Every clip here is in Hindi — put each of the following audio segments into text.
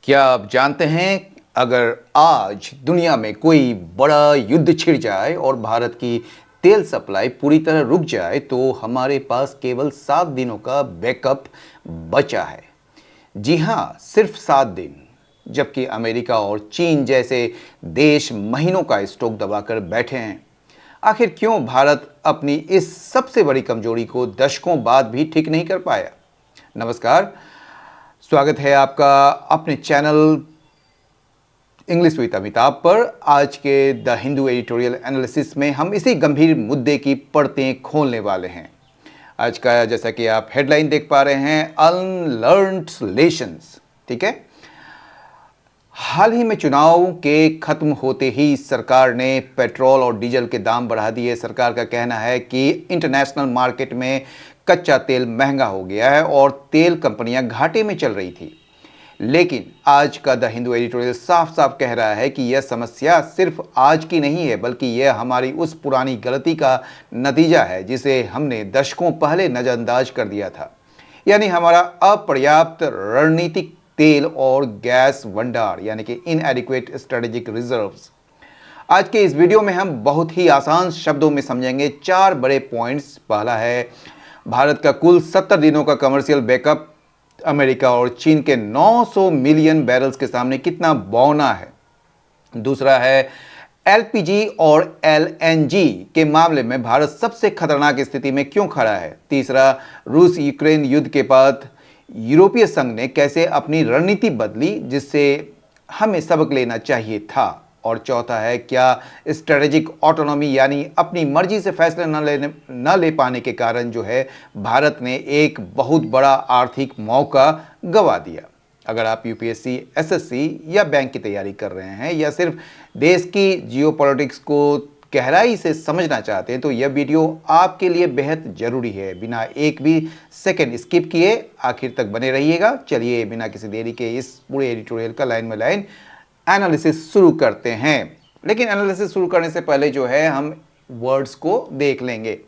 क्या आप जानते हैं, अगर आज दुनिया में कोई बड़ा युद्ध छिड़ जाए और भारत की तेल सप्लाई पूरी तरह रुक जाए तो हमारे पास केवल 7 दिनों का बैकअप बचा है। जी हाँ, सिर्फ 7 दिन। जबकि अमेरिका और चीन जैसे देश महीनों का स्टॉक दबाकर बैठे हैं। आखिर क्यों भारत अपनी इस सबसे बड़ी कमजोरी को दशकों बाद भी ठीक नहीं कर पाया? नमस्कार, स्वागत है आपका अपने चैनल इंग्लिश विद अमिताभ पर। आज के द हिंदू एडिटोरियल एनालिसिस में हम इसी गंभीर मुद्दे की परतें खोलने वाले हैं। आज का, जैसा कि आप हेडलाइन देख पा रहे हैं, अनलर्न्ड लेसन्स। ठीक है। हाल ही में चुनाव के खत्म होते ही सरकार ने पेट्रोल और डीजल के दाम बढ़ा दिए। सरकार का कहना है कि इंटरनेशनल मार्केट में कच्चा तेल महंगा हो गया है और तेल कंपनियां घाटे में चल रही थी। लेकिन आज का द हिंदू एडिटोरियल साफ साफ कह रहा है कि यह समस्या सिर्फ आज की नहीं है, बल्कि यह हमारी उस पुरानी गलती का नतीजा है जिसे हमने दशकों पहले नजरअंदाज कर दिया था। यानी हमारा अपर्याप्त रणनीतिक तेल और गैस भंडार, यानी कि इनएडिक्वेट स्ट्रेटेजिक रिजर्व्स। आज के इस वीडियो में हम बहुत ही आसान शब्दों में समझेंगे 4 बड़े पॉइंट्स। पहला है, भारत का कुल 70 दिनों का कमर्शियल बैकअप अमेरिका और चीन के 900 मिलियन बैरल्स के सामने कितना बौना है। दूसरा है, एलपीजी और एलएनजी के मामले में भारत सबसे खतरनाक स्थिति में क्यों खड़ा है। तीसरा, रूस यूक्रेन युद्ध के बाद यूरोपीय संघ ने कैसे अपनी रणनीति बदली, जिससे हमें सबक लेना चाहिए था। और चौथा है, क्या स्ट्रेटेजिक ऑटोनॉमी यानी अपनी मर्जी से फैसले न ले पाने के कारण जो है भारत ने एक बहुत बड़ा आर्थिक मौका गंवा दिया। अगर आप यूपीएससी, एसएससी या बैंक की तैयारी कर रहे हैं या सिर्फ देश की जियोपॉलिटिक्स को गहराई से समझना चाहते हैं तो यह वीडियो आपके लिए बेहद जरूरी है। बिना एक भी सेकंड स्किप किए आखिर तक बने रहिएगा। चलिए बिना किसी देरी के इस पूरे एडिटोरियल का लाइन बाय लाइन एनालिसिस शुरू करते हैं। लेकिन एनालिसिस शुरू करने से पहले जो है हम वर्ड्स को देख लेंगे।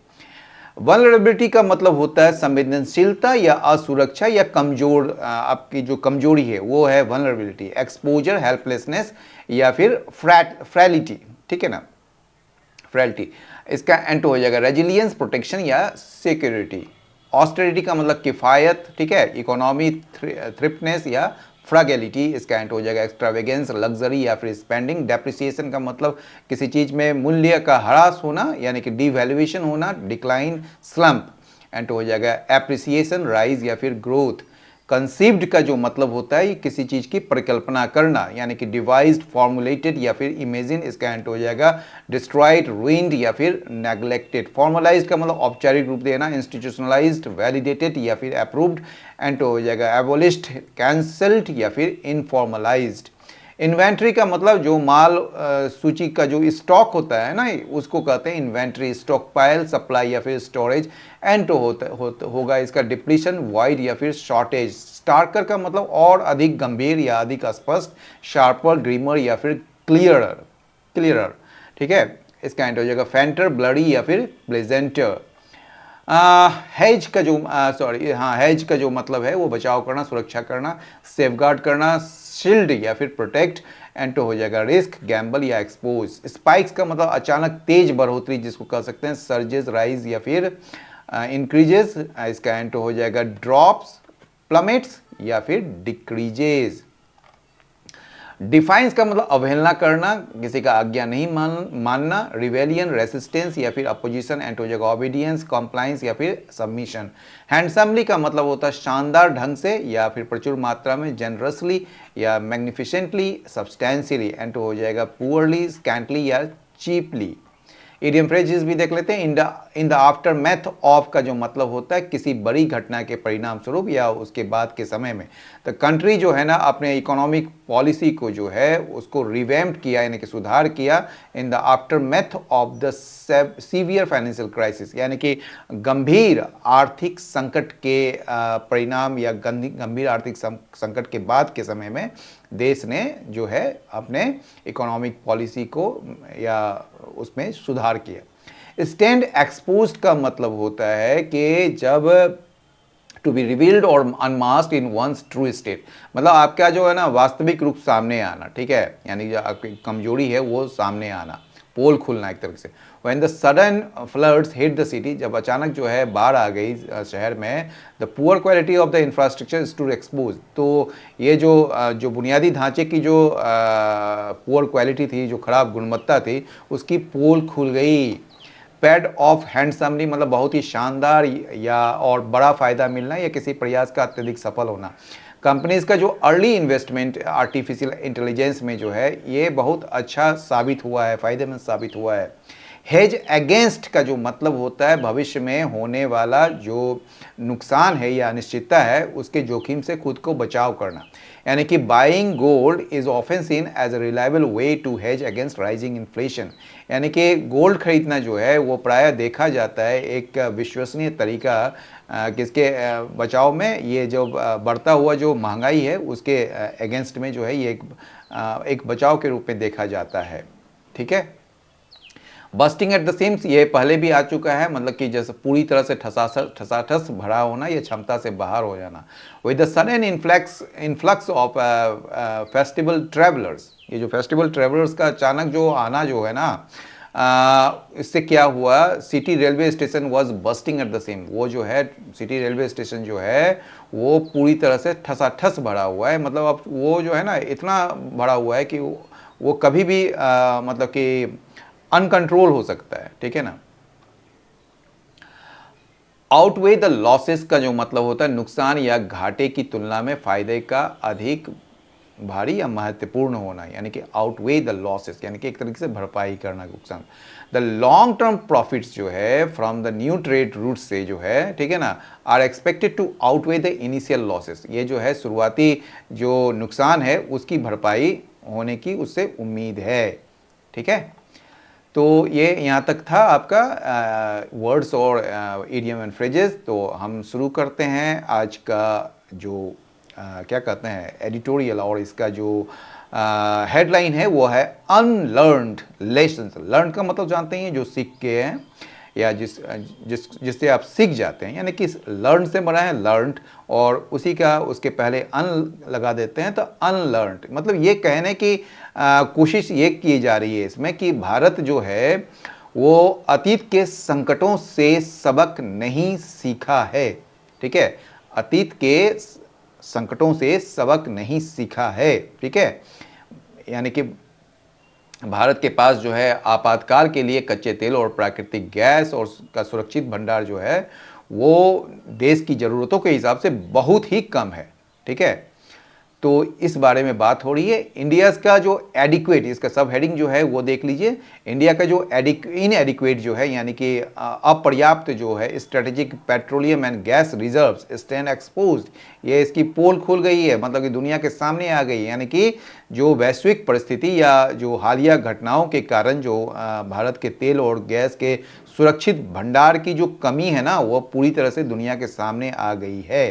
वल्नरेबिलिटी का मतलब होता है संवेदनशीलता या असुरक्षा या कमजोर। आपकी जो कमजोरी है वो है वल्नरेबिलिटी। एक्सपोजर, हेल्पलेसनेस या फिर फ्रैलिटी। ठीक है ना, फ्रैलिटी। इसका एंटो हो जाएगा रेजिलियंस, प्रोटेक्शन या सिक्योरिटी। ऑस्टेरिटी का मतलब किफायत। ठीक है, इकोनॉमी, थ्रिफ्टनेस या फ्रैगिलिटी। इसका एंट हो जाएगा एक्स्ट्रावेगेंस, लग्जरी या फिर स्पेंडिंग। डेप्रिसिएशन का मतलब किसी चीज में मूल्य का ह्रास होना, यानी कि डिवैल्यूएशन होना, डिक्लाइन, स्लम्प। एंट हो जाएगा एप्रिसिएशन, राइज या फिर ग्रोथ। कंसीव्ड का जो मतलब होता है किसी चीज की परिकल्पना करना, यानी कि डिवाइज्ड, फॉर्मुलेटेड या फिर इमेजिन। इसका एंट हो जाएगा डिस्ट्रॉयड, रुइंड या फिर नेग्लेक्टेड। फॉर्मलाइज्ड का मतलब औपचारिक रूप देना, इंस्टीट्यूशनलाइज्ड, वैलिडेटेड या फिर अप्रूव्ड। एंट हो जाएगा एबोलिश्ड, कैंसल्ड या फिर इनफॉर्मलाइज्ड। इन्वेंट्री का मतलब जो माल सूची का जो स्टॉक होता है ना, उसको कहते हैं इन्वेंट्री। स्टॉक पाइल, सप्लाई या फिर स्टोरेज। एंटो होगा इसका डिप्लीशन, वॉइड या फिर शॉर्टेज। स्टार्कर का मतलब और अधिक गंभीर या अधिक स्पष्ट। शार्पर, ग्रीमर या फिर क्लियरर। क्लियरर। ठीक है, इसका एंड हो जाएगा फेंटर, ब्लडी या फिर प्लेजेंटर। हेज का जो हेज का जो मतलब है वो बचाव करना, सुरक्षा करना, सेफगार्ड करना, शील्ड या फिर प्रोटेक्ट। एंटो हो जाएगा रिस्क, गैम्बल या एक्सपोज। स्पाइक्स का मतलब अचानक तेज बढ़ोतरी, जिसको कह सकते हैं सर्जेस, राइज या फिर इंक्रीजेस। इसका एंटो हो जाएगा ड्रॉप्स, प्लमेट्स या फिर डिक्रीजेज। डिफाइंस का मतलब अवहेलना करना, किसी का आज्ञा नहीं मानना। रिवेलियन, रेसिस्टेंस या फिर अपोजिशन। एंड हो जाएगा ओबीडियंस, कॉम्प्लायंस या फिर सबमिशन। हैंडसमली का मतलब होता है शानदार ढंग से या फिर प्रचुर मात्रा में, जनरसली या मैग्निफिसेंटली, सब्सटेंशियली। एंड हो जाएगा पुअरली, स्कैंटली या चीपली। इडियम फ्रेजेस भी देख लेते हैं। In the after math of का जो मतलब होता है किसी बड़ी घटना के परिणाम स्वरूप या उसके बाद के समय में। तो कंट्री जो है ना अपने इकोनॉमिक पॉलिसी को जो है उसको रिवैम्प किया, यानी कि सुधार किया in the after math of the severe financial crisis, यानी कि गंभीर आर्थिक संकट के परिणाम या गंभीर आर्थिक संकट के बाद के समय में देश ने जो है अपने इकोनॉमिक पॉलिसी को या उसमें सुधार किया। स्टैंड एक्सपोज्ड का मतलब होता है कि जब टू बी रिवील्ड और अनमास्क्ड इन वंस ट्रू स्टेट, मतलब आपका जो है ना वास्तविक रूप सामने आना, ठीक है, यानी जो आपकी कमजोरी है वो सामने आना, पोल खुलना एक तरह से। When the sudden floods hit the city, जब अचानक जो है बाढ़ आ गई शहर में, the poor quality of the infrastructure is to expose, तो ये जो बुनियादी ढांचे की जो पुअर क्वालिटी थी, जो खराब गुणवत्ता थी, उसकी पोल खुल गई। पेड ऑफ हैंडसमली, मतलब बहुत ही शानदार या और बड़ा फायदा मिलना या किसी प्रयास का अत्यधिक सफल होना। कंपनीज का जो अर्ली इन्वेस्टमेंट आर्टिफिशियल इंटेलिजेंस में जो है ये बहुत अच्छा साबित हुआ है, फायदेमंद साबित हुआ है। हेज अगेंस्ट का जो मतलब होता है भविष्य में होने वाला जो नुकसान है या अनिश्चितता है उसके जोखिम से खुद को बचाव करना, यानी कि buying gold is often seen as a reliable way to hedge against rising inflation, यानी कि गोल्ड खरीदना जो है वो प्रायः देखा जाता है एक विश्वसनीय तरीका किसके बचाव में, ये जो बढ़ता हुआ जो महंगाई है उसके अगेंस्ट में जो है ये एक बचाव के रूप में देखा जाता है, ठीक है। बस्टिंग एट द सीम्स, ये पहले भी आ चुका है, मतलब कि जैसे पूरी तरह से ठसाठस भरा होना या क्षमता से बाहर हो जाना। With the sudden influx of festival travellers, ये जो फेस्टिवल ट्रैवलर्स का अचानक जो आना जो है ना, इससे क्या हुआ, city railway station was bustling at the same, वो जो है सिटी रेलवे स्टेशन जो है वो पूरी तरह से ठसाठस भरा हुआ है, मतलब अब वो जो है ना इतना भरा हुआ है कि वो कभी भी मतलब कि अनकंट्रोल हो सकता है, ठीक है ना। आउटवे द लॉसेस का जो मतलब होता है नुकसान या घाटे की तुलना में फायदे का अधिक भारी या महत्वपूर्ण होना, यानी कि आउटवे द लॉसेस, यानी कि एक तरीके से भरपाई करना नुकसान। द लॉन्ग टर्म प्रॉफिट्स जो है from the new trade route से जो है, ठीक है ना, are expected to outweigh the initial losses, ये जो है शुरुआती जो नुकसान है उसकी भरपाई होने की उससे उम्मीद है, ठीक है। तो ये यहाँ तक था आपका वर्ड्स और इडियम एंड फ्रेजेस। तो हम शुरू करते हैं आज का जो क्या कहते हैं एडिटोरियल, और इसका जो हेडलाइन है वो है अनलर्नड लेसन्स। लर्न का मतलब जानते हैं जो सीख के हैं या जिससे आप सीख जाते हैं, यानी कि लर्न से बना है लर्नड और उसी का उसके पहले अन लगा देते हैं तो अनलर्नड, मतलब ये कहने की कोशिश ये की जा रही है इसमें कि भारत जो है वो अतीत के संकटों से सबक नहीं सीखा है, ठीक है, अतीत के संकटों से सबक नहीं सीखा है, ठीक है, यानी कि भारत के पास जो है आपातकाल के लिए कच्चे तेल और प्राकृतिक गैस और का सुरक्षित भंडार जो है वो देश की ज़रूरतों के हिसाब से बहुत ही कम है, ठीक है। तो इस बारे में बात हो रही है। इंडिया का जो एडिक्वेट, इसका सब हेडिंग जो है वो देख लीजिए, इंडिया का जो इनएडिक्वेट जो है यानी कि अपर्याप्त जो है strategic petroleum and gas reserves stand exposed, ये इसकी पोल खुल गई है, मतलब कि दुनिया के सामने आ गई है, यानी कि जो वैश्विक परिस्थिति या जो हालिया घटनाओं के कारण जो भारत के तेल और गैस के सुरक्षित भंडार की जो कमी है ना वो पूरी तरह से दुनिया के सामने आ गई है,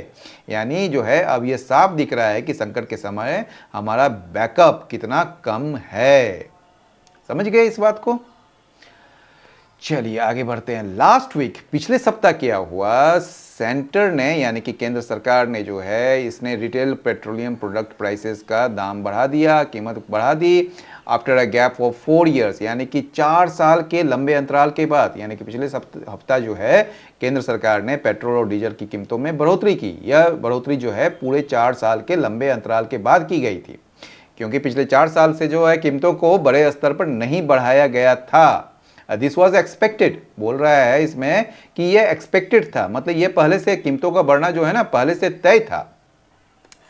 यानी जो है अब ये साफ दिख रहा है कि संकट के समय हमारा बैकअप कितना कम है। समझ गए इस बात को? चलिए आगे बढ़ते हैं। लास्ट वीक, पिछले सप्ताह क्या हुआ, सेंटर ने यानी कि केंद्र सरकार ने जो है इसने रिटेल पेट्रोलियम प्रोडक्ट प्राइसेस का दाम बढ़ा दिया, कीमत बढ़ा दी after a gap of 4 years, यानी कि 4 साल के लंबे अंतराल के बाद, यानी कि पिछले हफ्ता जो है केंद्र सरकार ने पेट्रोल और डीजल की कीमतों में बढ़ोतरी की। यह बढ़ोतरी जो है पूरे 4 साल के लंबे अंतराल के बाद की गई थी, क्योंकि पिछले 4 साल से जो है कीमतों को बड़े स्तर पर नहीं बढ़ाया गया था। दिस वॉज एक्सपेक्टेड, बोल रहा है इसमें कि ये एक्सपेक्टेड था, मतलब ये पहले से कीमतों का बढ़ना जो है ना पहले से तय था,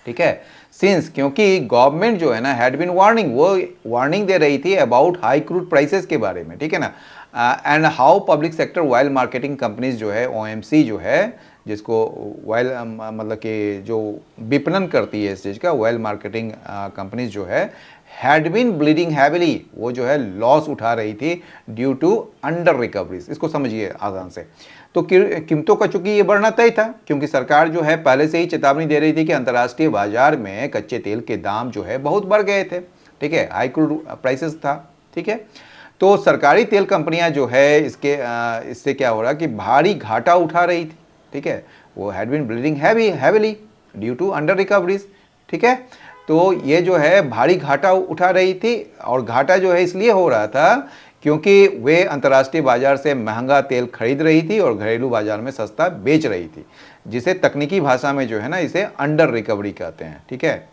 ठीक है। सिंस, क्योंकि गवर्नमेंट जो है ना हैड बीन वार्निंग, वो वार्निंग दे रही थी अबाउट हाई क्रूड प्राइसेस के बारे में, ठीक है ना, and how public sector oil marketing companies जो है ओएमसी जो है जिसको ऑयल मतलब कि जो विपणन करती है इस चीज़ का, ऑयल मार्केटिंग कंपनीज जो है हैड बीन ब्लीडिंग हैविली, वो जो है लॉस उठा रही थी ड्यू टू अंडर रिकवरीज। इसको समझिए आसान से, तो कीमतों का चूंकि ये बढ़ना तय था, क्योंकि सरकार जो है पहले से ही चेतावनी दे रही थी कि अंतर्राष्ट्रीय बाजार में कच्चे तेल के दाम जो है बहुत बढ़ गए थे, ठीक है, हाई क्रूड प्राइसेस था, ठीक है। तो सरकारी तेल कंपनियां जो है इससे क्या हो रहा कि भारी घाटा उठा रही थी, ठीक है, वो had been bleeding heavily due to under recoveries, ठीक है। तो ये जो है भारी घाटा उठा रही थी, और घाटा जो है इसलिए हो रहा था क्योंकि वे अंतर्राष्ट्रीय बाजार से महंगा तेल खरीद रही थी और घरेलू बाजार में सस्ता बेच रही थी, जिसे तकनीकी भाषा में जो है ना इसे अंडर रिकवरी कहते हैं, ठीक है।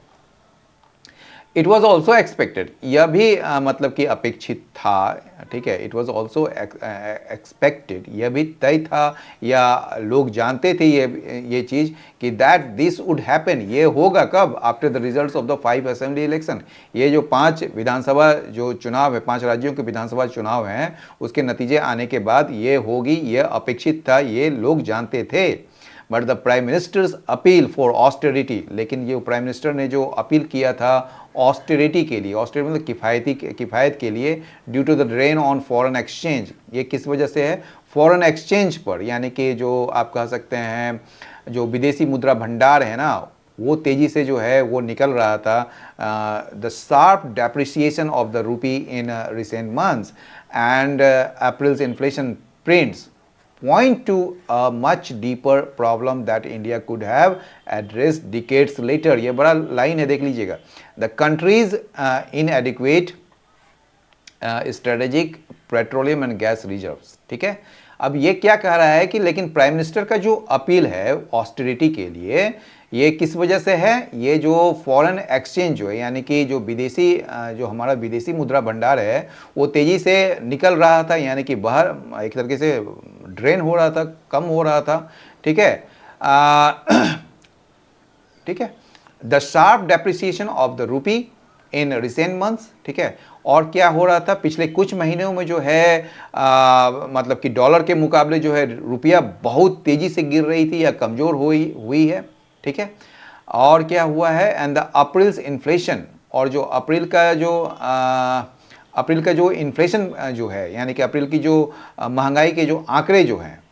इट वॉज ऑल्सो एक्सपेक्टेड, यह भी मतलब कि अपेक्षित था, ठीक है। इट वॉज ऑल्सो एक्सपेक्टेड, यह भी तय था या लोग जानते थे ये चीज़ कि दैट दिस वुड हैपन, ये होगा कब, after the results of the 5 assembly election. ये जो 5 विधानसभा जो चुनाव है, 5 राज्यों के विधानसभा चुनाव हैं, उसके नतीजे आने के बाद ये होगी, ये अपेक्षित था, ये लोग जानते थे। But the prime ministers appeal for austerity, लेकिन ये प्राइम मिनिस्टर ने जो अपील किया था ऑस्टेरिटी के लिए, ऑस्टेरिटी मतलब किफ़ायत के लिए, due to the drain on foreign exchange, ये किस वजह से है, फॉरेन एक्सचेंज पर, यानी कि जो आप कह सकते हैं जो विदेशी मुद्रा भंडार है ना, वो तेज़ी से जो है वो निकल रहा था। The sharp depreciation of the rupee in recent months and April's inflation prints point to a much deeper problem that India could have addressed decades later। ये बड़ा लाइन है, देख लीजिएगा। The country's inadequate strategic petroleum and gas reserves, ठीक है। अब ये क्या कह रहा है कि लेकिन प्राइम मिनिस्टर का जो अपील है ऑस्टेरिटी के लिए, ये किस वजह से है, ये जो फॉरेन एक्सचेंज जो है, यानी कि जो विदेशी जो हमारा विदेशी मुद्रा भंडार है वो तेज़ी से निकल रहा था, यानी कि बाहर एक तरीके से ड्रेन हो रहा था, कम हो रहा था, ठीक है। ठीक है, the sharp depreciation of the rupee in recent months, ठीक है। और क्या हो रहा था पिछले कुछ महीनों में जो है मतलब कि डॉलर के मुकाबले जो है रुपया बहुत तेज़ी से गिर रही थी या कमज़ोर हुई है, ठीक है। और क्या हुआ है, एंड द अप्रैल्स इन्फ्लेशन, और जो अप्रैल का जो इन्फ्लेशन जो है, यानी कि अप्रैल की जो महंगाई के जो आंकड़े जो हैं,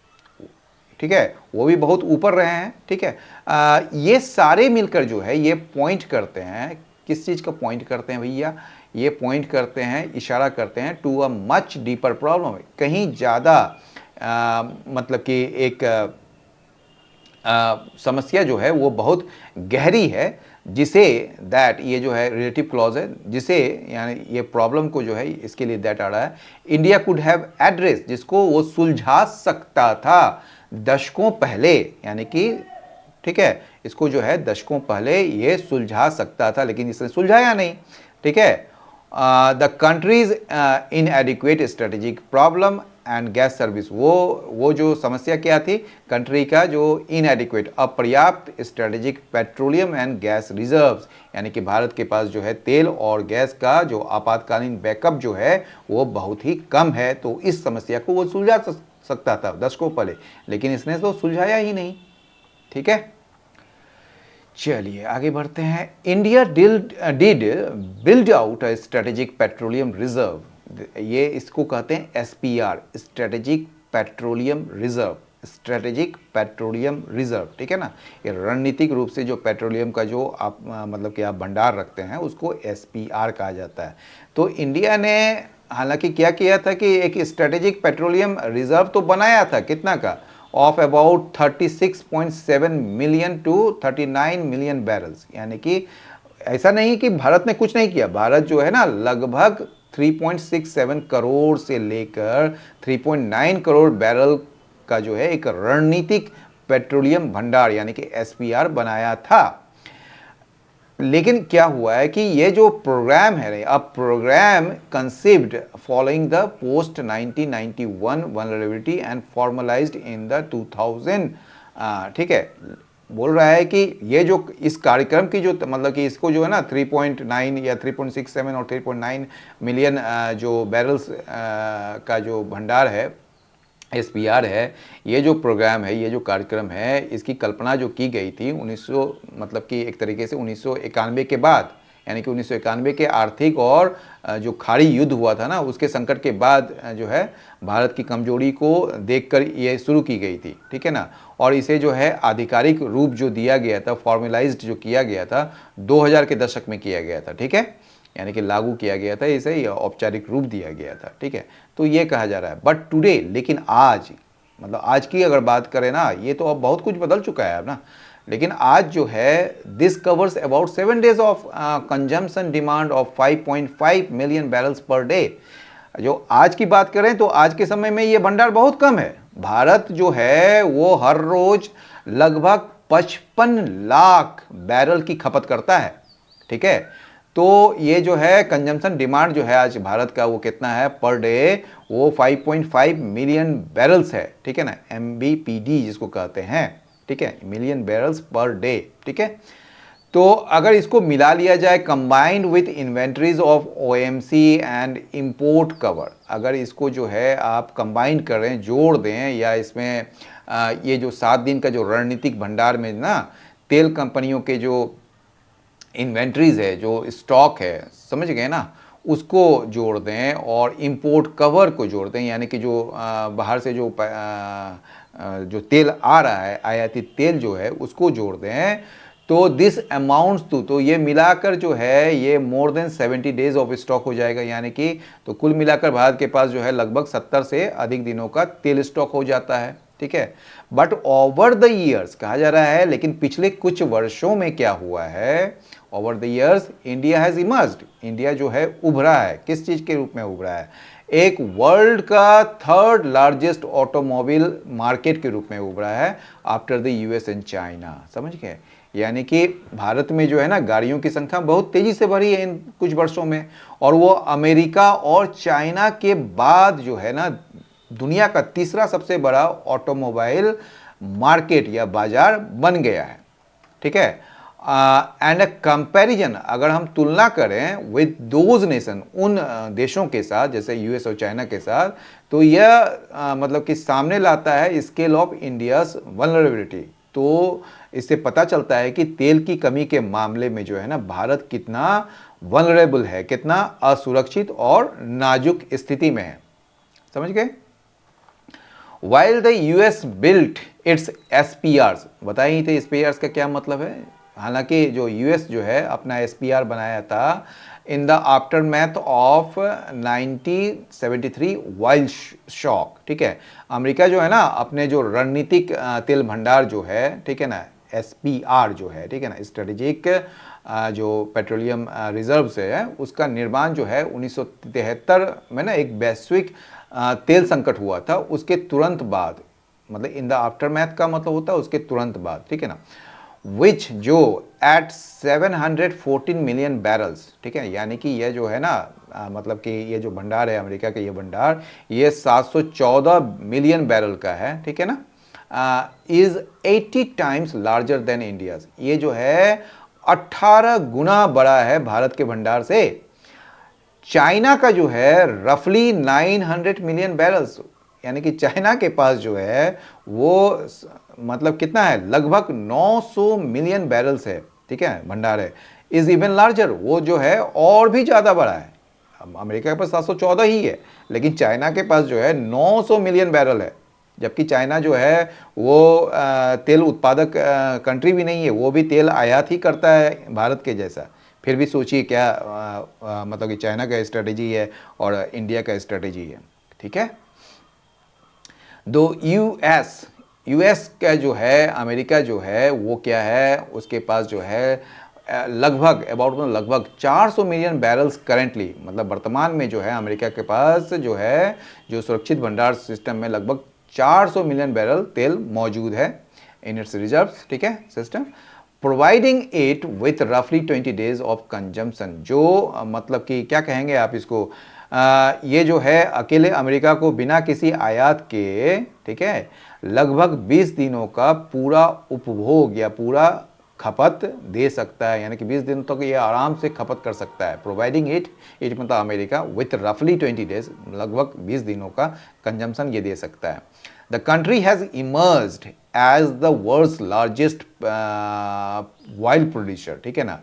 ठीक है, वो भी बहुत ऊपर रहे हैं, ठीक है। ये सारे मिलकर जो है ये पॉइंट करते हैं, किस चीज़ का पॉइंट करते हैं भैया, ये पॉइंट करते हैं, इशारा करते हैं to a much deeper problem, कहीं ज़्यादा मतलब कि एक समस्या जो है वो बहुत गहरी है, जिसे दैट, ये जो है रिलेटिव क्लॉज है, जिसे यानी ये प्रॉब्लम को जो है इसके लिए दैट आ रहा है, इंडिया कुड हैव एड्रेस, जिसको वो सुलझा सकता था दशकों पहले, यानी कि ठीक है, इसको जो है दशकों पहले ये सुलझा सकता था, लेकिन इसने सुलझाया नहीं, ठीक है। The countries इनएडिक्वेट strategic problem and gas service, वो जो समस्या क्या थी, कंट्री का जो इनएडिक्वेट अपर्याप्त strategic petroleum and gas reserves, यानी कि भारत के पास जो है तेल और गैस का जो आपातकालीन बैकअप जो है वो बहुत ही कम है, तो इस समस्या को वो सुलझा सकता था दशकों पहले, लेकिन इसने तो सुलझाया ही नहीं, ठीक है। चलिए आगे बढ़ते हैं। India did build out a strategic petroleum reserve, ये इसको कहते हैं SPR, strategic petroleum reserve, strategic petroleum reserve, ठीक है ना। ये रणनीतिक रूप से जो पेट्रोलियम का जो आप मतलब कि आप भंडार रखते हैं उसको एसपीआर कहा जाता है। तो इंडिया ने हालांकि क्या किया था कि एक स्ट्रेटेजिक पेट्रोलियम रिजर्व तो बनाया था, कितना का, of about 36.7 million to 39 million barrels, यानी कि ऐसा नहीं कि भारत ने कुछ नहीं किया, भारत जो है ना लगभग 3.67 करोड़ से लेकर 3.9 करोड़ बैरल का जो है एक रणनीतिक पेट्रोलियम भंडार यानी कि एसपीआर बनाया था। लेकिन क्या हुआ है कि ये जो प्रोग्राम है, अब program conceived following the post 1991 vulnerability and formalized in the 2000, ठीक है, बोल रहा है कि ये जो इस कार्यक्रम की जो मतलब कि इसको जो है ना 3.9 या 3.67 और 3.9 मिलियन जो बैरल्स का जो भंडार है एसपीआर है, ये जो प्रोग्राम है, ये जो कार्यक्रम है, इसकी कल्पना जो की गई थी 1900 मतलब कि एक तरीके से 1991 के बाद, यानी कि 1991 के आर्थिक और जो खाड़ी युद्ध हुआ था ना उसके संकट के बाद जो है भारत की कमजोरी को देखकर ये शुरू की गई थी, ठीक है ना। और इसे जो है आधिकारिक रूप जो दिया गया था, फॉर्मलाइज्ड जो किया गया था 2000 के दशक में किया गया था, ठीक है, यानी कि लागू किया गया था, इसे औपचारिक रूप दिया गया था, ठीक है। तो ये कहा जा रहा है बट टुडे, लेकिन आज मतलब आज की अगर बात करें ना, ये तो अब बहुत कुछ बदल चुका है अब ना, लेकिन आज जो है this covers about 7 days of consumption demand of 5.5 million barrels per day. जो आज की बात करें तो आज के समय में ये भंडार बहुत कम है। भारत जो है वो हर रोज लगभग 55 लाख बैरल की खपत करता है, ठीक है। तो ये जो है कंजम्पशन डिमांड जो है आज भारत का वो कितना है पर डे, वो 5.5 मिलियन बैरल्स है, ठीक है ना, MBPD जिसको कहते हैं, ठीक है, मिलियन बैरल्स पर डे, ठीक है। तो अगर इसको मिला लिया जाए combined with inventories of OMC and import cover, अगर इसको जो है आप कंबाइन करें, जोड़ दें, या इसमें ये जो 7 दिन का जो रणनीतिक भंडार में ना तेल कंपनियों के जो इन्वेंट्रीज है, जो स्टॉक है, समझ गए ना, उसको जोड़ दें और इंपोर्ट कवर को जोड़ दें, यानी कि जो बाहर से जो तेल आ रहा है, आयातित तेल जो है, उसको जोड़ दें, तो दिस अमाउंट्स तो ये मिलाकर जो है ये more than 70 days of stock हो जाएगा, यानी कि तो कुल मिलाकर भारत के पास जो है लगभग 70 से अधिक दिनों का तेल स्टॉक हो जाता है, ठीक है। बट ओवर द ईयर्स कहा जा रहा है, लेकिन पिछले कुछ वर्षों में क्या हुआ है, over the years India has emerged, India जो है उभरा है, किस चीज के रूप में उभरा है, एक वर्ल्ड का 3rd लार्जेस्ट ऑटोमोबाइल मार्केट के रूप में उभरा है after the US and China, समझ गए। यानी कि भारत में जो है ना गाड़ियों की संख्या बहुत तेजी से बढ़ी है इन कुछ वर्षों में, और वो अमेरिका और चाइना के बाद जो है ना दुनिया का तीसरा सबसे बड़ा ऑटोमोबाइल मार्केट या बाजार बन गया है, ठीक है। एंड कंपैरिजन, अगर हम तुलना करें विद दोज नेशन, उन देशों के साथ जैसे US और चाइना के साथ, तो यह मतलब कि सामने लाता है स्केल ऑफ इंडियाज वल्नरेबिलिटी। तो इससे पता चलता है कि तेल की कमी के मामले में जो है ना भारत कितना वल्नरेबल है, कितना असुरक्षित और नाजुक स्थिति में है, समझ गए। While the US built its SPRs, बताया ही थे SPRs का क्या मतलब है, हालांकि जो US जो है अपना SPR बनाया था in the aftermath of 1973 wild shock, ठीक है। अमेरिका जो है ना अपने जो रणनीतिक तेल भंडार जो है, ठीक है ना, SPR जो है, ठीक है ना, स्ट्रेटेजिक जो पेट्रोलियम रिजर्व है, उसका निर्माण जो है 1973 में ना एक वैश्विक तेल संकट हुआ था, उसके तुरंत बाद, मतलब इन द आफ्टरमैथ का मतलब होता है उसके तुरंत बाद, ठीक है ना, विच जो एट 714 मिलियन बैरल्स, ठीक है, यानी कि यह जो है ना मतलब कि ये जो भंडार है अमेरिका का, ये भंडार ये 714 मिलियन बैरल का है, ठीक है ना, is 80 times larger than India, ये जो है 18 गुना बड़ा है भारत के भंडार से। चाइना का जो है रफली 900 मिलियन बैरल्स, यानी कि चाइना के पास जो है वो मतलब कितना है, लगभग 900 मिलियन बैरल्स है, ठीक है, भंडार है। इज इवन लार्जर, वो जो है और भी ज्यादा बड़ा है। अमेरिका के पास 714 ही है, लेकिन चाइना के पास जो है 900 मिलियन बैरल है, जबकि चाइना जो है वो तेल उत्पादक कंट्री भी नहीं है, वो भी तेल आयात ही करता है भारत के जैसा। फिर भी सोचिए क्या मतलब कि चाइना का स्ट्रेटेजी है और इंडिया का स्ट्रेटेजी है, ठीक है। दो यूएस का जो है, अमेरिका जो है वो क्या है, उसके पास जो है लगभग लगभग 400 मिलियन बैरल्स करेंटली, मतलब वर्तमान में जो है अमेरिका के पास जो है जो सुरक्षित भंडार सिस्टम में लगभग 400 मिलियन बैरल तेल मौजूद है इन इट्स रिजर्व्स, ठीक है, सिस्टम, प्रोवाइडिंग इट विथ रफली 20 डेज ऑफ कंजम्पशन, जो मतलब कि क्या कहेंगे आप इसको, ये जो है अकेले अमेरिका को बिना किसी आयात के, ठीक है, लगभग 20 दिनों का पूरा उपभोग या पूरा खपत दे सकता है, यानी कि 20 दिन तक ये आराम से खपत कर सकता है। प्रोवाइडिंग इट मतलब अमेरिका विथ रफली 20 डेज, लगभग 20 दिनों का कंजम्पशन ये दे सकता है। The country has emerged as the world's largest oil producer, ठीक है ना,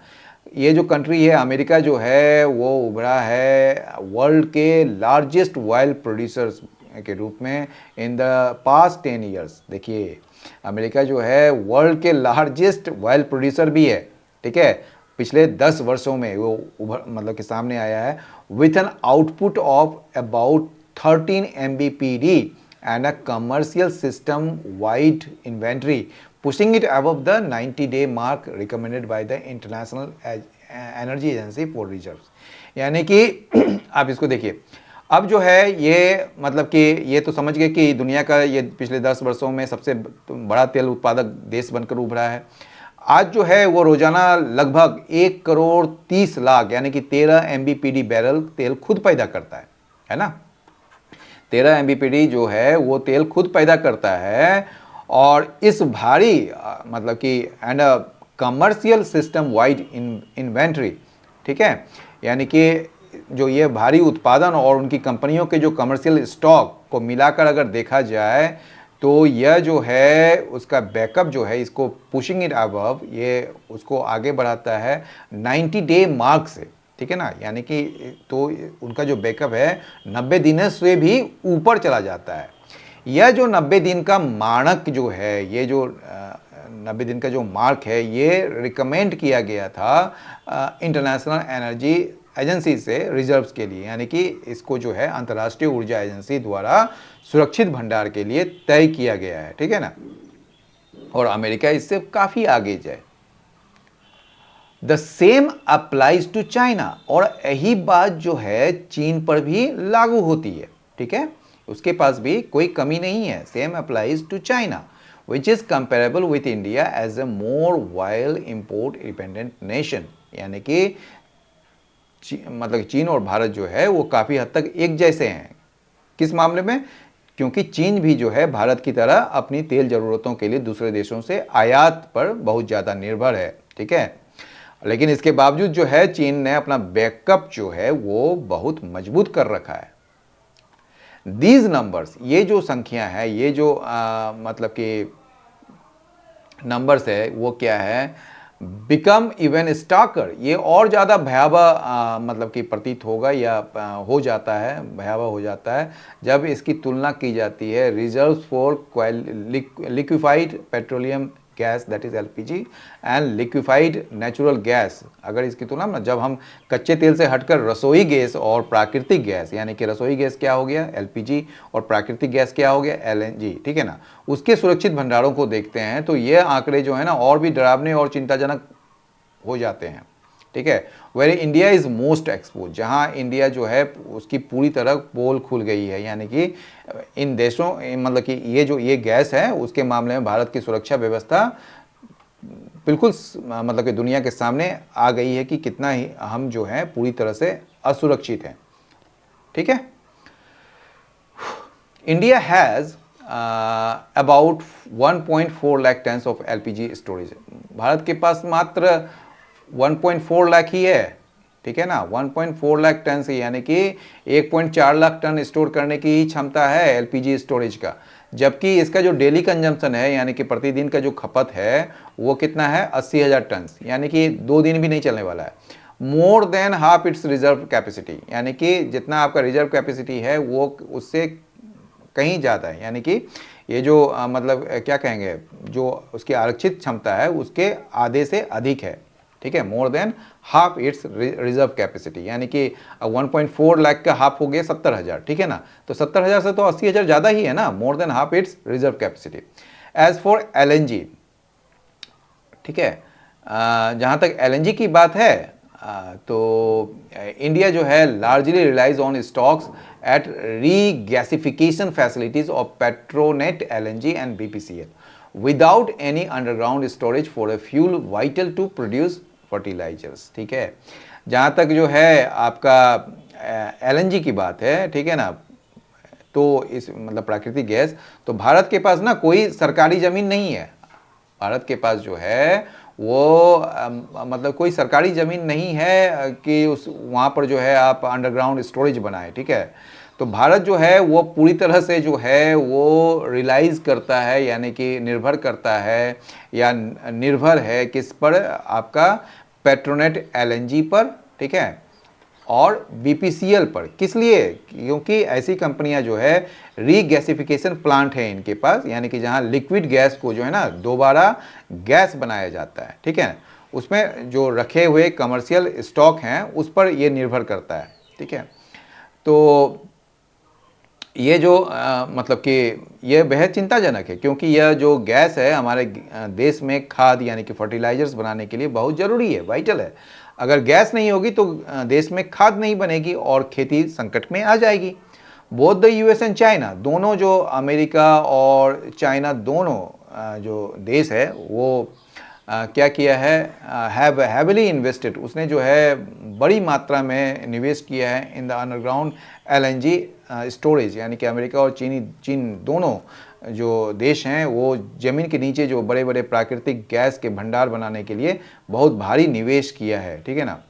ये जो कंट्री है अमेरिका जो है वो उभरा है वर्ल्ड के लार्जेस्ट ऑयल प्रोड्यूसर्स के रूप में इन द पास्ट 10 ईयर्स। देखिए अमेरिका जो है वर्ल्ड के लार्जेस्ट ऑयल प्रोड्यूसर भी है, ठीक है, पिछले 10 वर्षों में वो उभर मतलब के सामने आया है with an output of about 13 MBPD and a commercial system wide inventory, pushing it above the 90-day mark recommended by the International Energy Agency for reserves। यानी कि आप इसको देखिए, अब जो है ये मतलब कि ये तो समझ गए कि दुनिया का ये पिछले 10 वर्षों में सबसे बड़ा तेल उत्पादक देश बनकर उभरा है। आज जो है वो रोजाना लगभग 1,30,00,000 यानी कि 13 MBPD बैरल तेल खुद पैदा करता है ना। 13 MBPD जो है वो तेल खुद पैदा करता है, और इस भारी मतलब कि and commercial system wide inventory, ठीक है, यानी कि जो ये भारी उत्पादन और उनकी कंपनियों के जो कमर्शियल स्टॉक को मिलाकर अगर देखा जाए तो यह जो है उसका बैकअप जो है, इसको पुशिंग इट अबव, ये उसको आगे बढ़ाता है 90-डे मार्क से, ठीक है ना। यानी कि तो उनका जो बैकअप है 90 दिनों से भी ऊपर चला जाता है। यह जो 90 दिन का मानक जो है, ये जो 90 दिन का जो मार्क है, ये रिकमेंड किया गया था इंटरनेशनल एनर्जी एजेंसी से रिजर्व्स के लिए, यानी कि इसको जो है अंतर्राष्ट्रीय ऊर्जा एजेंसी द्वारा सुरक्षित भंडार के लिए तय किया गया है, ठीक है ना। और अमेरिका इससे काफी आगे जाए। The same applies to China, और यही बात जो है चीन पर भी लागू होती है, ठीक है, उसके पास भी कोई कमी नहीं है। Same applies to China which is comparable with India as a more while import dependent nation, यानी कि मतलब चीन और भारत जो है वो काफी हद तक एक जैसे हैं। किस मामले में? क्योंकि चीन भी जो है भारत की तरह अपनी तेल जरूरतों के लिए दूसरे देशों से आयात पर बहुत ज्यादा निर्भर है, ठीक है। लेकिन इसके बावजूद जो है चीन ने अपना बैकअप जो है वो बहुत मजबूत कर रखा है। दीज नंबर्स, ये जो संख्या है, ये जो मतलब कि नंबर्स है वो क्या है, बिकम इवन स्टाकर, ये और ज़्यादा भयावह मतलब कि प्रतीत होगा या हो जाता है, भयावह हो जाता है जब इसकी तुलना की जाती है reserve for liquefied petroleum gas that is LPG and liquefied natural gas. अगर इसकी तुलना में जब हम कच्चे तेल से हटकर रसोई गैस और प्राकृतिक गैस, यानी कि रसोई गैस क्या हो गया LPG, और प्राकृतिक गैस क्या हो गया LNG, ठीक है ना, उसके सुरक्षित भंडारों को देखते हैं तो ये आंकड़े जो है ना और भी डरावने और चिंताजनक हो जाते हैं, ठीक है। Where India is most exposed, जहां इंडिया जो है उसकी पूरी तरह पोल खुल गई है, यानी कि इन देशों मतलब कि ये जो ये गैस है उसके मामले में भारत की सुरक्षा व्यवस्था बिल्कुल मतलब कि दुनिया के सामने आ गई है कि कितना ही हम जो है पूरी तरह से असुरक्षित हैं, ठीक है। India has about 1.4 lakh tons of LPG storage. Bharat के पास मात्र 1.4 लाख ही है, ठीक है ना, 1.4 लाख टन से, यानी कि 1.4 लाख टन स्टोर करने की ही क्षमता है LPG स्टोरेज का। जबकि इसका जो डेली कंजम्पशन है, यानी कि प्रतिदिन का जो खपत है वो कितना है, 80,000 टन, यानी कि 2 दिन भी नहीं चलने वाला है। मोर than half its reserve capacity, यानी कि जितना आपका रिजर्व कैपेसिटी है वो उससे कहीं ज़्यादा है, यानी कि ये जो मतलब क्या कहेंगे, जो उसकी आरक्षित क्षमता है उसके आधे से अधिक है, ठीक है। मोर than half its reserve capacity, यानी कि 1.4 लाख का हाफ हो गया 70,000, ठीक है ना, तो 70,000 से तो 80,000 ज़्यादा ही है ना, more than half its reserve capacity. As for LNG, ठीक है, जहाँ तक LNG की बात है तो इंडिया जो है largely relies on stocks at regasification facilities of Petronet LNG and BPCL without any underground storage for a fuel vital to produce fertilizers, ठीक है। जहाँ तक जो है आपका LNG की बात है, ठीक है ना, तो इस मतलब प्राकृतिक गैस, तो भारत के पास ना कोई सरकारी ज़मीन नहीं है। भारत के पास जो है वो मतलब कोई सरकारी ज़मीन नहीं है कि उस वहाँ पर जो है आप अंडरग्राउंड स्टोरेज बनाए, ठीक है। तो भारत जो है वो पूरी तरह से जो है वो रिलाइज करता है, यानी कि निर्भर करता है या निर्भर है किस पर, आपका पेट्रोनेट LNG पर, ठीक है, और BPCL पर। किस लिए? क्योंकि ऐसी कंपनियां जो है रीगैसिफिकेशन प्लांट है इनके पास, यानी कि जहां लिक्विड गैस को जो है ना दोबारा गैस बनाया जाता है, ठीक है, उसमें जो रखे हुए कमर्शियल स्टॉक हैं उस पर ये निर्भर करता है, ठीक है। तो ये जो मतलब कि ये बेहद चिंताजनक है, क्योंकि यह जो गैस है हमारे देश में खाद यानी कि फर्टिलाइजर्स बनाने के लिए बहुत ज़रूरी है, वाइटल है। अगर गैस नहीं होगी तो देश में खाद नहीं बनेगी और खेती संकट में आ जाएगी। Both the US and China, दोनों जो अमेरिका और चाइना दोनों जो देश है वो क्या किया है, हैव हैविली इन्वेस्टेड, उसने जो है बड़ी मात्रा में निवेश किया है in the underground LNG storage, यानी कि अमेरिका और चीन दोनों जो देश हैं वो ज़मीन के नीचे जो बड़े बड़े प्राकृतिक गैस के भंडार बनाने के लिए बहुत भारी निवेश किया है, ठीक है ना।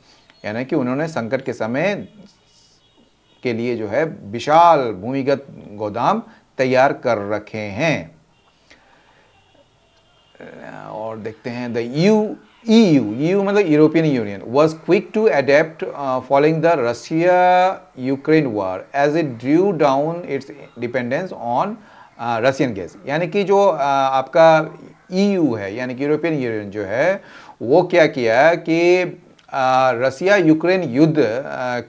यानी कि उन्होंने संकट के समय के लिए जो है विशाल भूमिगत गोदाम तैयार कर रखे हैं। और देखते हैं द EU मतलब European Union was quick to adapt following the Russia Ukraine war as it drew down its dependence on Russian gas. यानी कि जो आपका EU है यानी कि यूरोपियन यूनियन जो है वो क्या किया कि रसिया यूक्रेन युद्ध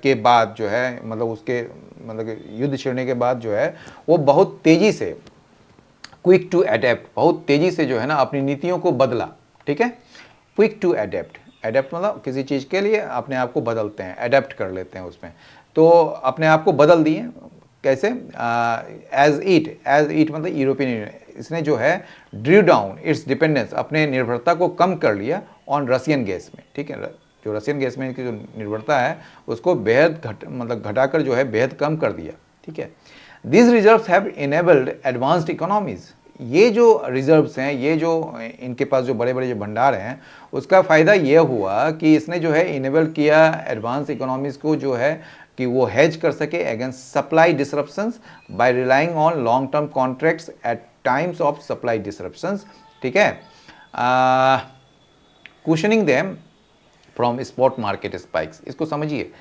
के बाद जो है मतलब उसके मतलब युद्ध छिड़ने के बाद जो है वो बहुत तेज़ी से क्विक टू अडेप्ट, बहुत तेज़ी से जो है ना अपनी नीतियों को बदला, ठीक है। क्विक टू अडेप्ट, अडेप्ट मतलब किसी चीज़ के लिए अपने आप को बदलते हैं, अडेप्ट कर लेते हैं उसमें, तो अपने आप को बदल दिए कैसे, एज इट मतलब यूरोपियन यूनियन, इसने जो है ड्रू डाउन इट्स डिपेंडेंस, अपने निर्भरता को कम कर लिया ऑन रशियन गैस में, ठीक है। जो रशियन गैस में की जो निर्भरता है उसको बेहद घटाकर जो है बेहद कम कर दिया, ठीक है। These reserves have enabled advanced economies। ये जो रिजर्व्स हैं, ये जो इनके पास जो बड़े बड़े जो भंडार हैं, उसका फ़ायदा ये हुआ कि इसने जो है इनेबल किया एडवांस इकोनॉमीज़ को जो है कि वो हेज कर सके against supply disruptions by relying on long term contracts at times of supply disruptions, ठीक है। Cushioning them from spot market spikes, इसको समझिए।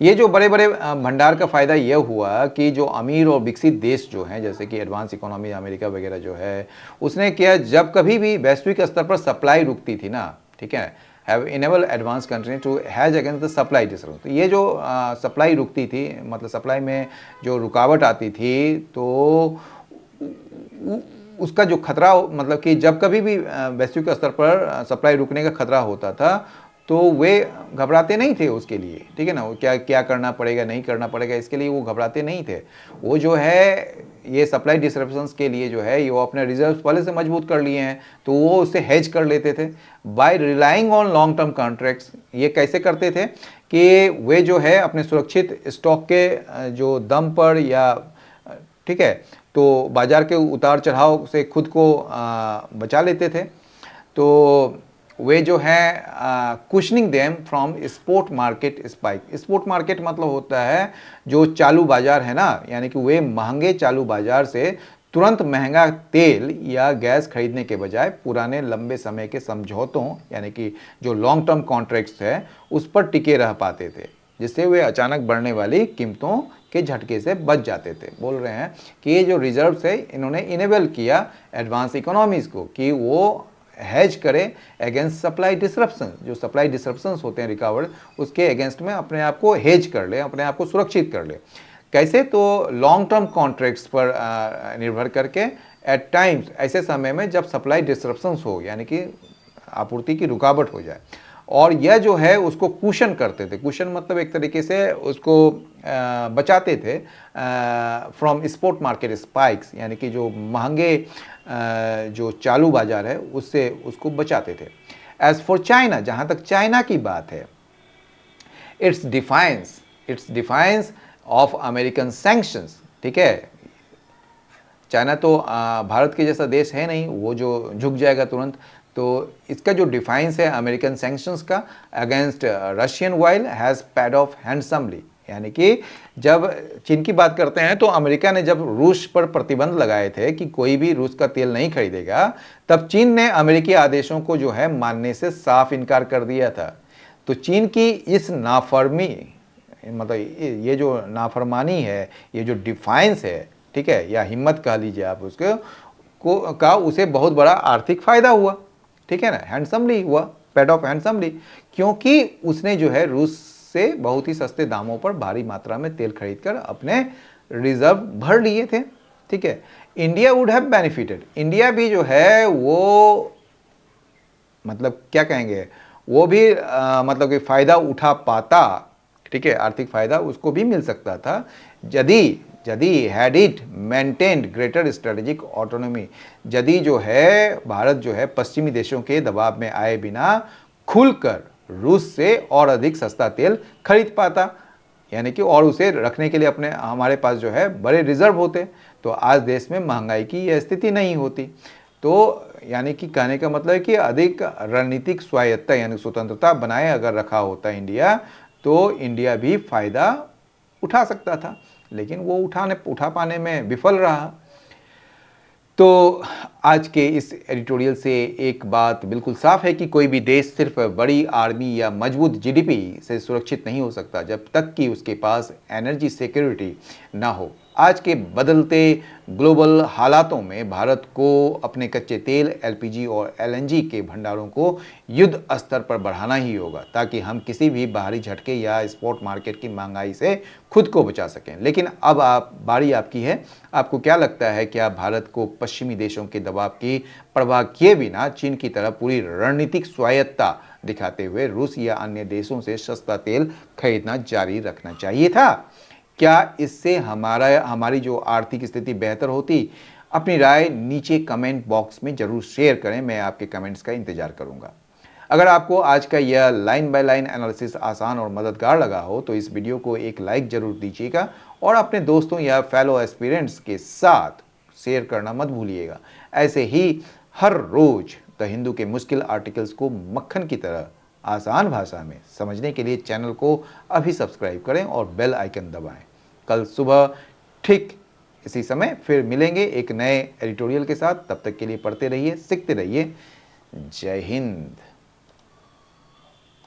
ये जो बड़े बड़े भंडार का फ़ायदा यह हुआ कि जो अमीर और विकसित देश जो हैं जैसे कि एडवांस इकोनॉमी अमेरिका वगैरह जो है उसने किया, जब कभी भी वैश्विक स्तर पर सप्लाई रुकती थी ना, ठीक है, have enable advance country to hedge against the supply disruption. तो ये जो सप्लाई रुकती थी मतलब सप्लाई में जो रुकावट आती थी तो उसका जो खतरा मतलब कि जब कभी भी वैश्विक स्तर पर सप्लाई रुकने का खतरा होता था तो वे घबराते नहीं थे उसके लिए, ठीक है ना। वो क्या क्या करना पड़ेगा नहीं करना पड़ेगा इसके लिए वो घबराते नहीं थे। वो जो है ये सप्लाई डिसरप्शंस के लिए जो है ये वो अपने रिजर्व पहले से मजबूत कर लिए हैं तो वो उससे हेज कर लेते थे by relying on long term contracts. ये कैसे करते थे कि वे जो है अपने सुरक्षित स्टॉक के जो दम पर या ठीक है तो बाजार के उतार चढ़ाव से खुद को बचा लेते थे। तो वे जो है cushioning them from spot market spike. Spot market मतलब होता है जो चालू बाजार है ना, यानी कि वे महंगे चालू बाजार से तुरंत महंगा तेल या गैस खरीदने के बजाय पुराने लंबे समय के समझौतों यानी कि जो लॉन्ग टर्म कॉन्ट्रैक्ट्स है उस पर टिके रह पाते थे, जिससे वे अचानक बढ़ने वाली कीमतों के झटके से बच जाते थे। बोल रहे हैं कि ये जो रिजर्व्स है इन्होंने इनेबल किया एडवांस इकोनॉमीज़ को कि वो हैज करें अगेंस्ट सप्लाई डिसरप्शन। जो सप्लाई डिसरप्शंस होते हैं रिकवर्ड उसके अगेंस्ट में अपने आप को हेज कर ले, अपने आप को सुरक्षित कर ले। कैसे, तो लॉन्ग टर्म कॉन्ट्रैक्ट्स पर निर्भर करके एट टाइम्स, ऐसे समय में जब सप्लाई डिसरप्शंस हो यानी कि आपूर्ति की रुकावट हो जाए, और यह जो है उसको कुशन करते थे। कुशन मतलब एक तरीके से उसको बचाते थे फ्रॉम स्पॉट मार्केट स्पाइक्स, यानी कि जो महंगे जो चालू बाजार है उससे उसको बचाते थे। एज फॉर चाइना, जहाँ तक चाइना की बात है, it's defines of American sanctions, ठीक है। चाइना तो भारत के जैसा देश है नहीं, वो जो झुक जाएगा तुरंत। तो इसका जो डिफाइंस है अमेरिकन सैंक्शंस का against Russian oil has paid of handsomely, यानी कि जब चीन की बात करते हैं तो अमेरिका ने जब रूस पर प्रतिबंध लगाए थे कि कोई भी रूस का तेल नहीं खरीदेगा, तब चीन ने अमेरिकी आदेशों को जो है मानने से साफ इनकार कर दिया था। तो चीन की इस नाफरमी मतलब ये जो नाफरमानी है, ये जो डिफाइंस है, ठीक है, या हिम्मत कह लीजिए आप उसको का उसे बहुत बड़ा आर्थिक फायदा हुआ, ठीक है ना, हैंडसमली हुआ, पेड ऑफ हैंडसमली, क्योंकि उसने जो है रूस से बहुत ही सस्ते दामों पर भारी मात्रा में तेल खरीदकर अपने रिजर्व भर लिए थे, ठीक है। India would have benefited, India भी जो है वो मतलब क्या कहेंगे, वो भी मतलब कि फ़ायदा उठा पाता, ठीक है, आर्थिक फ़ायदा उसको भी मिल सकता था यदि यदि had it maintained greater strategic autonomy, यदि जो है भारत जो है पश्चिमी देशों के दबाव में आए बिना खुलकर रूस से और अधिक सस्ता तेल खरीद पाता, यानी कि और उसे रखने के लिए अपने हमारे पास जो है बड़े रिजर्व होते, तो आज देश में महंगाई की यह स्थिति नहीं होती। तो यानी कि कहने का मतलब है कि अधिक रणनीतिक स्वायत्ता यानी स्वतंत्रता बनाए अगर रखा होता इंडिया, तो इंडिया भी फायदा उठा सकता था, लेकिन वो उठा पाने में विफल रहा। तो आज के इस एडिटोरियल से एक बात बिल्कुल साफ है कि कोई भी देश सिर्फ बड़ी आर्मी या मजबूत जीडीपी से सुरक्षित नहीं हो सकता जब तक कि उसके पास एनर्जी सिक्योरिटी ना हो। आज के बदलते ग्लोबल हालातों में भारत को अपने कच्चे तेल, एलपीजी और एलएनजी के भंडारों को युद्ध स्तर पर बढ़ाना ही होगा ताकि हम किसी भी बाहरी झटके या स्पॉट मार्केट की महंगाई से खुद को बचा सकें। लेकिन अब बारी आपकी है, आपको क्या लगता है, क्या भारत को पश्चिमी देशों के दबाव की परवाह किए बिना चीन की तरह पूरी रणनीतिक स्वायत्ता दिखाते हुए रूस या अन्य देशों से सस्ता तेल खरीदना जारी रखना चाहिए था? क्या इससे हमारी जो आर्थिक स्थिति बेहतर होती? अपनी राय नीचे कमेंट बॉक्स में जरूर शेयर करें, मैं आपके कमेंट्स का इंतजार करूंगा। अगर आपको आज का यह लाइन बाय लाइन एनालिसिस आसान और मददगार लगा हो तो इस वीडियो को एक लाइक जरूर दीजिएगा और अपने दोस्तों या फेलो एस्पिरेंट्स के साथ शेयर करना मत भूलिएगा। ऐसे ही हर रोज द हिंदू के मुश्किल आर्टिकल्स को मक्खन की तरह आसान भाषा में समझने के लिए चैनल को अभी सब्सक्राइब करें और बेल आइकन दबाएं। कल सुबह ठीक इसी समय फिर मिलेंगे एक नए एडिटोरियल के साथ। तब तक के लिए पढ़ते रहिए, सीखते रहिए। जय हिंद।